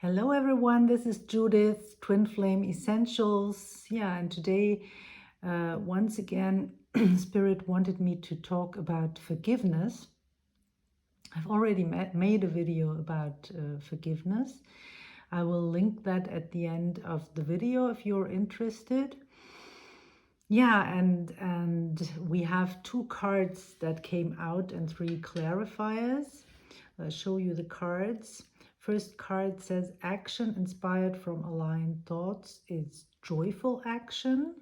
Hello everyone, this is Judith, Twin Flame Essentials. Yeah, and today, once again, Spirit wanted me to talk about forgiveness. I've already made a video about forgiveness. I will link that at the end of the video if you're interested. Yeah, and we have 2 cards that came out and 3 clarifiers. I'll show you the cards. First card says action inspired from aligned thoughts is joyful action.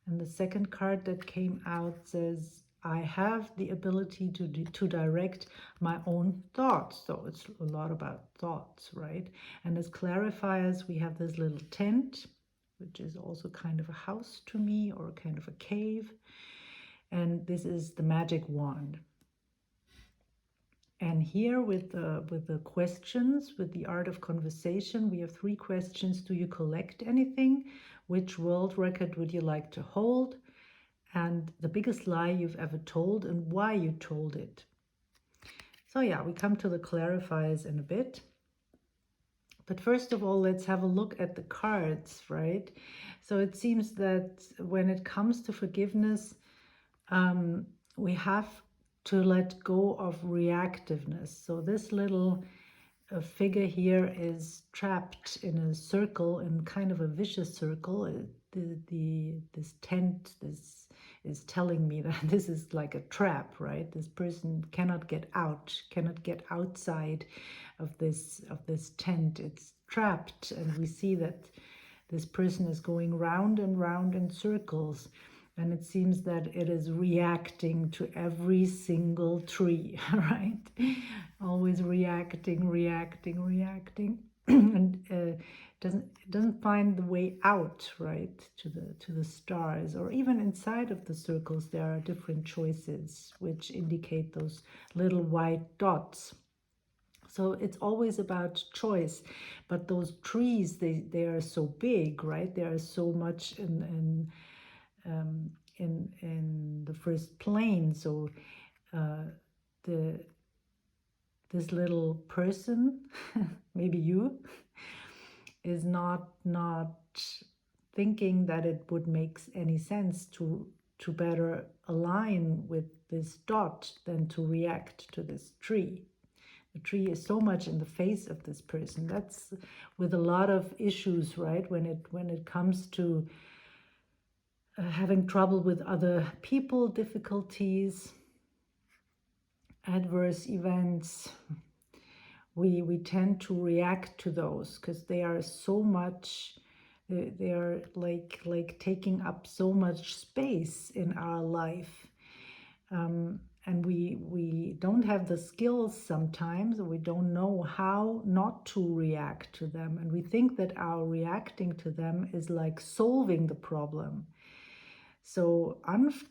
And the second card that came out says I have the ability to direct my own thoughts. So it's a lot about thoughts, right? And as clarifiers, we have this little tent, which is also kind of a house to me, or kind of a cave. And this is the magic wand. And here with the questions, with the art of conversation, we have 3 questions. Do you collect anything? Which world record would you like to hold? And the biggest lie you've ever told and why you told it. So yeah, we come to the clarifiers in a bit. But first of all, let's have a look at the cards, right? So it seems that when it comes to forgiveness, we have to let go of reactiveness. So this little figure here is trapped in a circle, in kind of a vicious circle. This tent, this is telling me that this is like a trap, right? This person cannot get out, cannot get outside of this tent. It's trapped, and we see that this person is going round and round in circles. And it seems that it is reacting to every single tree, right? Always reacting, and doesn't find the way out, right, to the stars. Or even inside of the circles, there are different choices which indicate those little white dots. So it's always about choice. But those trees, they are so big, right? They are so much in the first plane. So this little person, maybe you, is not thinking that it would make any sense to better align with this dot than to react to this tree. The tree is so much in the face of this person. That's with a lot of issues, right? When it comes to having trouble with other people, difficulties, adverse events, we tend to react to those because they are so much, they are like taking up so much space in our life. And we don't have the skills sometimes, or we don't know how not to react to them. And we think that our reacting to them is like solving the problem. So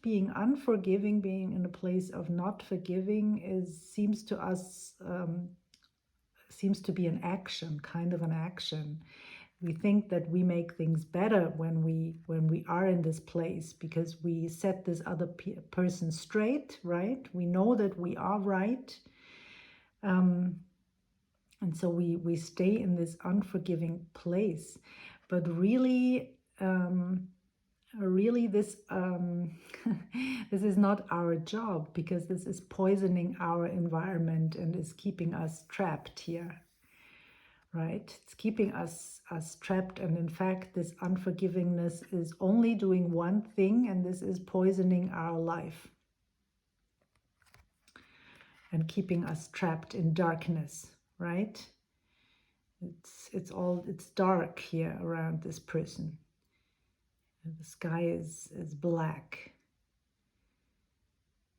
being unforgiving, being in a place of not forgiving seems to us, seems to be an action, kind of an action. We think that we make things better when we are in this place because we set this other person straight, right? We know that we are right. And so we stay in this unforgiving place. But really, this this is not our job, because this is poisoning our environment and is keeping us trapped here, right? It's keeping us trapped, and in fact this unforgivingness is only doing one thing, and this is poisoning our life and keeping us trapped in darkness, right? It's dark here around this person. The sky is black.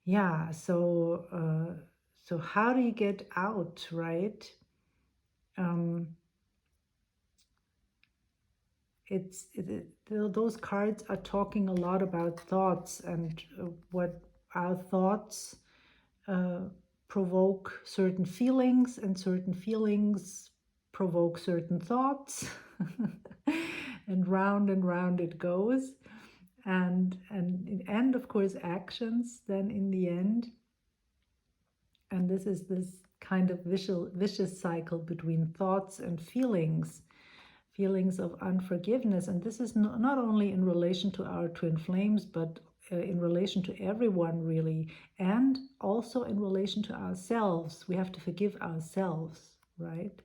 Yeah, so how do you get out, right? Those cards are talking a lot about thoughts, and what our thoughts provoke certain feelings, and certain feelings provoke certain thoughts. And round it goes, and of course actions then in the end. And this is this kind of vicious cycle between thoughts and feelings of unforgiveness. And this is not only in relation to our twin flames, but in relation to everyone, really, and also in relation to ourselves. We have to forgive ourselves, right?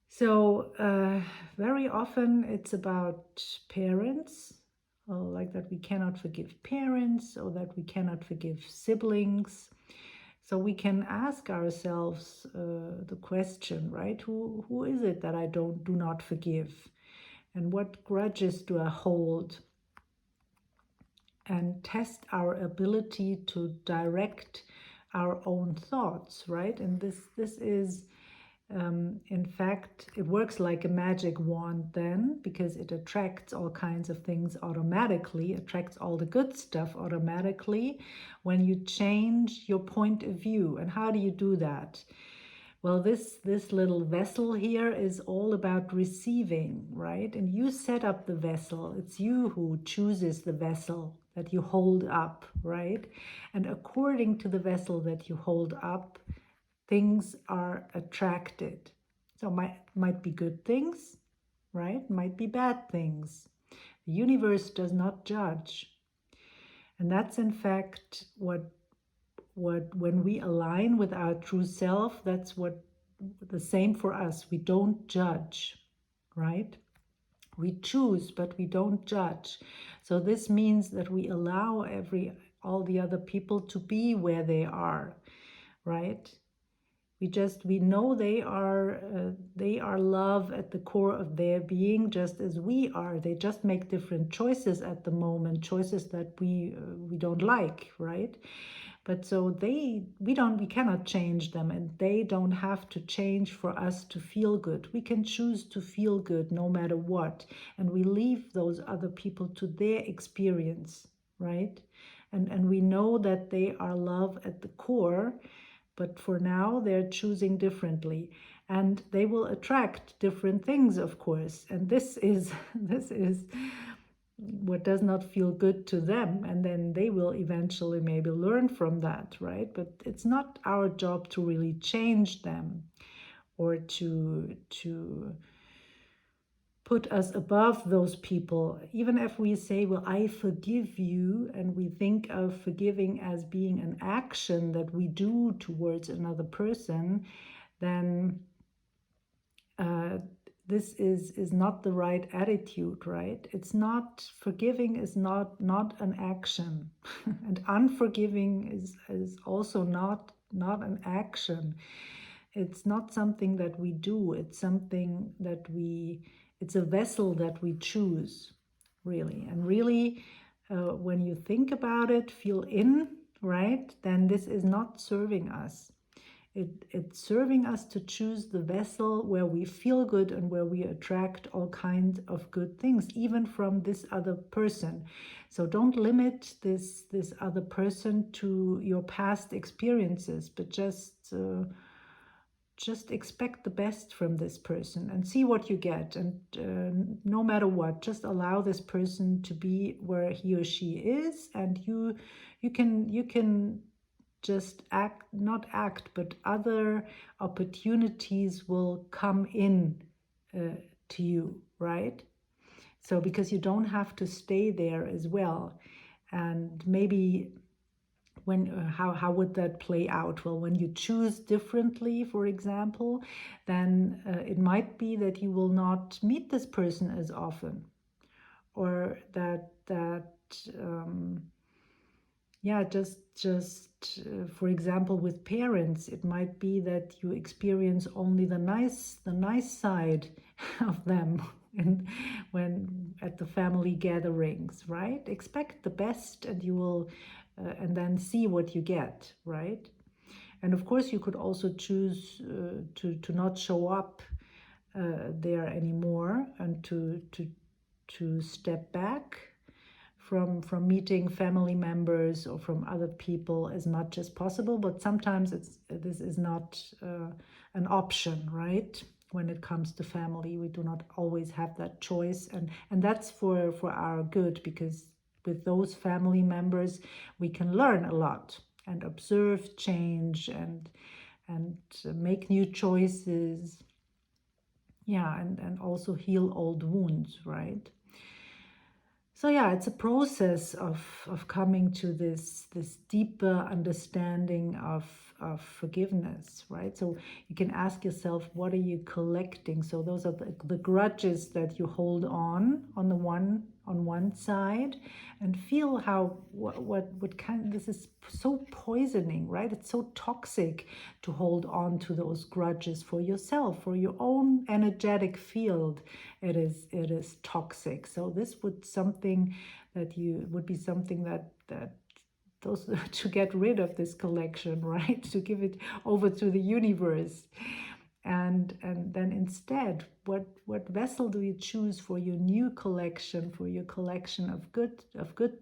So very often it's about parents, like that we cannot forgive parents, or that we cannot forgive siblings. So we can ask ourselves the question, right? Who is it that I do not forgive? And what grudges do I hold? And test our ability to direct our own thoughts, right? And this is, in fact, it works like a magic wand then, because it attracts all kinds of things automatically, attracts all the good stuff automatically when you change your point of view. And how do you do that? Well, this little vessel here is all about receiving, right? And you set up the vessel. It's you who chooses the vessel that you hold up, right? And according to the vessel that you hold up, things are attracted. So might be good things, right? Might be bad things. The universe does not judge. And that's in fact what when we align with our true self, that's what the same for us. We don't judge, right? We choose, but we don't judge. So this means that we allow all the other people to be where they are, right? We know they are love at the core of their being, just as we are. They just make different choices at the moment, choices that we don't like, right? But so we cannot change them, and they don't have to change for us to feel good. We can choose to feel good no matter what, and we leave those other people to their experience, right? And we know that they are love at the core, but for now they're choosing differently, and they will attract different things, of course. And this is what does not feel good to them, and then they will eventually maybe learn from that, right? But it's not our job to really change them, or to put us above those people. Even if we say, well, I forgive you, and we think of forgiving as being an action that we do towards another person, then this is not the right attitude, right? It's not, forgiving is not an action. And unforgiving is also not an action. It's not something that we do. It's something that it's a vessel that we choose, really. And really, when you think about it, feel in, right? Then this is not serving us. It's serving us to choose the vessel where we feel good and where we attract all kinds of good things, even from this other person. So don't limit this other person to your past experiences, but just expect the best from this person and see what you get. And no matter what, just allow this person to be where he or she is, and you can just not act, but other opportunities will come in to you, right? So because you don't have to stay there as well. And maybe how would that play out? Well, when you choose differently, for example, then it might be that you will not meet this person as often, or that yeah, just for example, with parents, it might be that you experience only the nice side of them when at the family gatherings, right? Expect the best, and you will and then see what you get, right? And of course, you could also choose to not show up there anymore, and to step back from meeting family members or from other people as much as possible. But sometimes this is not an option, right? When it comes to family, we do not always have that choice, and that's for our good, because with those family members we can learn a lot and observe change, and make new choices. Yeah, and also heal old wounds, right? So yeah, it's a process of coming to this deeper understanding of forgiveness, right? So you can ask yourself, what are you collecting? So those are the grudges that you hold on one side, and feel how what kind, this is so poisoning, right? It's so toxic to hold on to those grudges for yourself, for your own energetic field. It is toxic. So this would be something that those to get rid of this collection, right? To give it over to the universe. And then instead, what vessel do you choose for your new collection, for your collection of good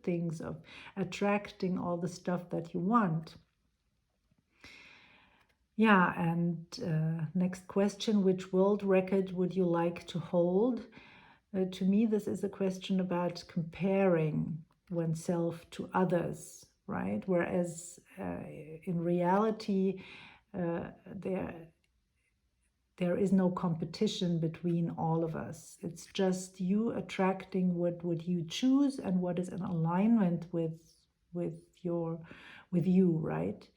things, of attracting all the stuff that you want? Yeah, and next question, which world record would you like to hold? To me, this is a question about comparing oneself to others, right? Whereas in reality, uh, there there is no competition between all of us. It's just you attracting what would you choose and what is in alignment with your with you, right?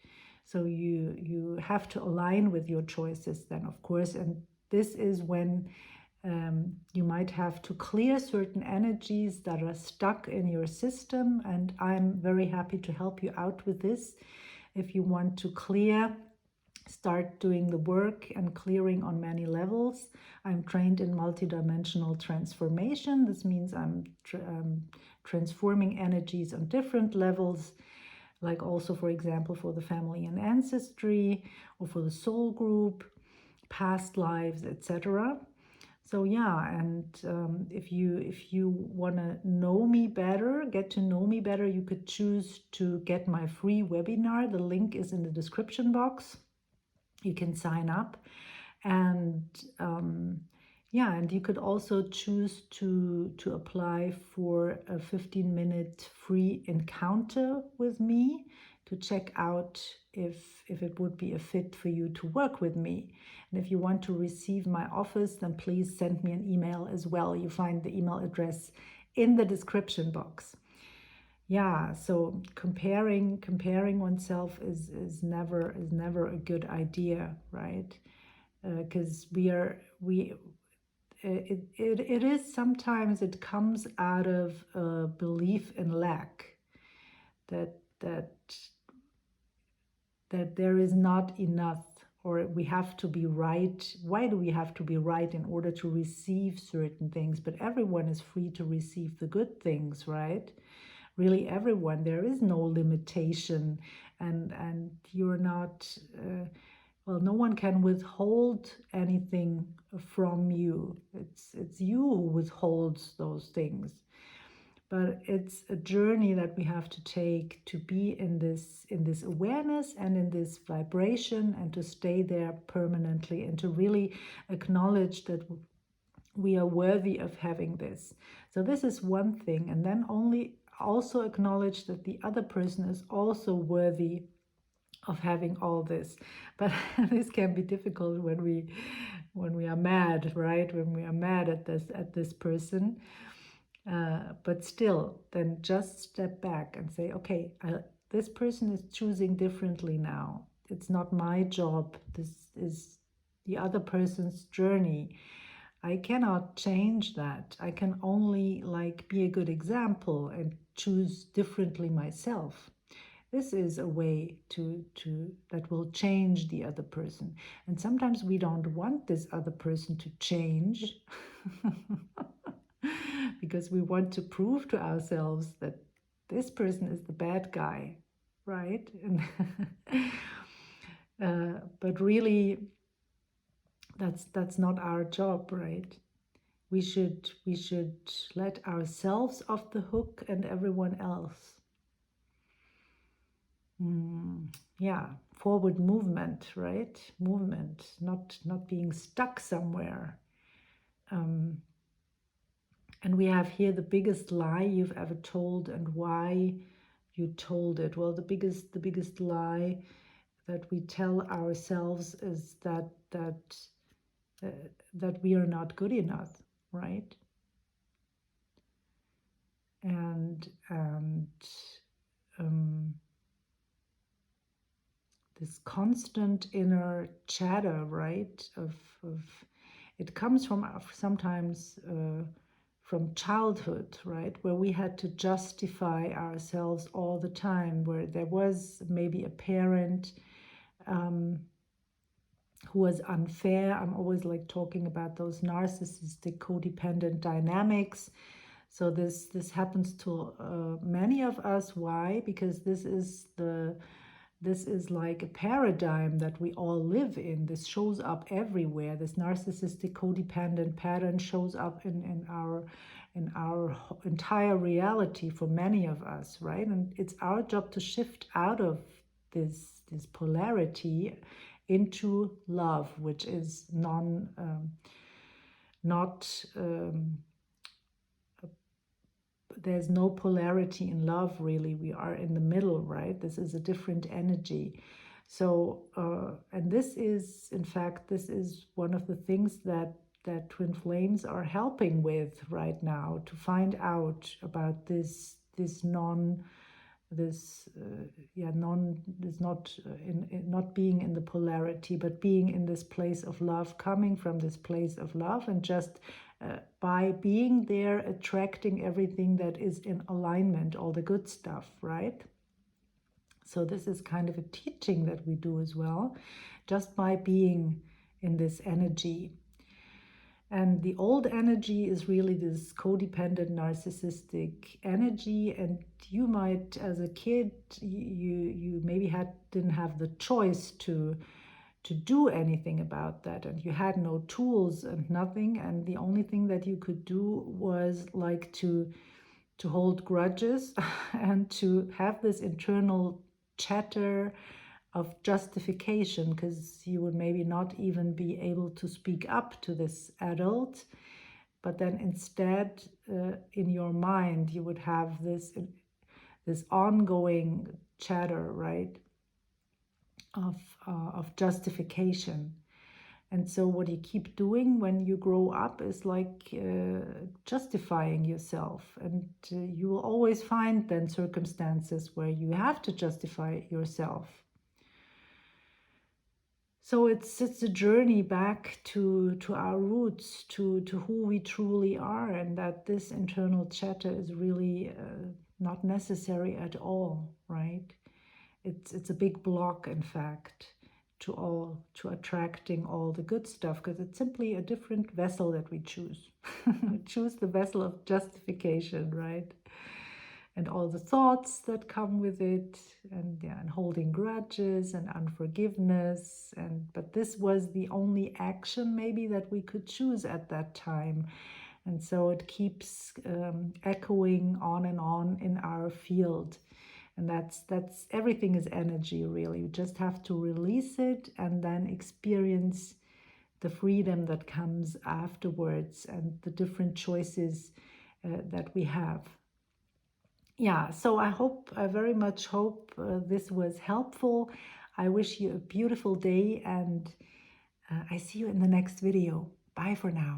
So you have to align with your choices then, of course, and this is when you might have to clear certain energies that are stuck in your system, and I'm very happy to help you out with this. If you want to clear, start doing the work and clearing on many levels. I'm trained in multidimensional transformation. This means I'm transforming energies on different levels, like also, for example, for the family and ancestry, or for the soul group, past lives, etc. So yeah, and if you want to know me better, get to know me better, you could choose to get my free webinar. The link is in the description box. You can sign up, and yeah, and you could also choose to apply for a 15-minute free encounter with me to check out if it would be a fit for you to work with me. And if you want to receive my offers, then please send me an email as well. You find the email address in the description box. Yeah, so comparing oneself is never a good idea, right? Because it is sometimes, it comes out of a belief in lack, that that there is not enough, or we have to be right. Why do we have to be right in order to receive certain things? But everyone is free to receive the good things, right? Really, everyone. There is no limitation, and you're not. Well, no one can withhold anything from you. It's you who withholds those things. But it's a journey that we have to take to be in this awareness and in this vibration, and to stay there permanently, and to really acknowledge that we are worthy of having this. So this is one thing, and then also acknowledge that the other person is also worthy of having all this. But this can be difficult when we are mad, right? When we are mad at this person. But still, then just step back and say, okay, this person is choosing differently now. It's not my job. This is the other person's journey. I cannot change that. I can only be a good example and choose differently myself. This is a way to that will change the other person. And sometimes we don't want this other person to change because we want to prove to ourselves that this person is the bad guy, right? And but really, that's not our job, right? We should let ourselves off the hook and everyone else. Yeah, forward movement, right? Movement, not being stuck somewhere. And we have here the biggest lie you've ever told and why you told it. Well, the biggest lie we tell ourselves is that we are not good enough, right? And this constant inner chatter, right? Of it comes from sometimes from childhood, right? Where we had to justify ourselves all the time, where there was maybe a parent who was unfair. I'm always like talking about those narcissistic codependent dynamics. So this happens to many of us. Why? Because this is like a paradigm that we all live in. This shows up everywhere. This narcissistic codependent pattern shows up in our entire reality for many of us, right? And it's our job to shift out of this polarity into love, which is there's no polarity in love, really. We are in the middle, right? This is a different energy. So, and this is, in fact, this is one of the things that Twin Flames are helping with right now, to find out about this not being in the polarity, but being in this place of love, coming from this place of love, and just by being there, attracting everything that is in alignment, all the good stuff, right? So this is kind of a teaching that we do as well, just by being in this energy. And the old energy is really this codependent, narcissistic energy. And you might, as a kid, you maybe didn't have the choice to do anything about that, and you had no tools and nothing. And the only thing that you could do was like to hold grudges and to have this internal chatter of justification, because you would maybe not even be able to speak up to this adult, but then instead in your mind you would have this ongoing chatter, right, of justification. And so what you keep doing when you grow up is like justifying yourself. And you will always find then circumstances where you have to justify yourself. So it's a journey back to our roots, to who we truly are, and that this internal chatter is really not necessary at all, right? It's a big block, in fact, to attracting all the good stuff, because it's simply a different vessel that we choose. We choose the vessel of justification, right? And all the thoughts that come with it, and holding grudges and unforgiveness. But this was the only action maybe that we could choose at that time. And so it keeps echoing on and on in our field. And that's everything is energy, really. You just have to release it and then experience the freedom that comes afterwards, and the different choices that we have. Yeah, so I very much hope this was helpful. I wish you a beautiful day, and I see you in the next video. Bye for now.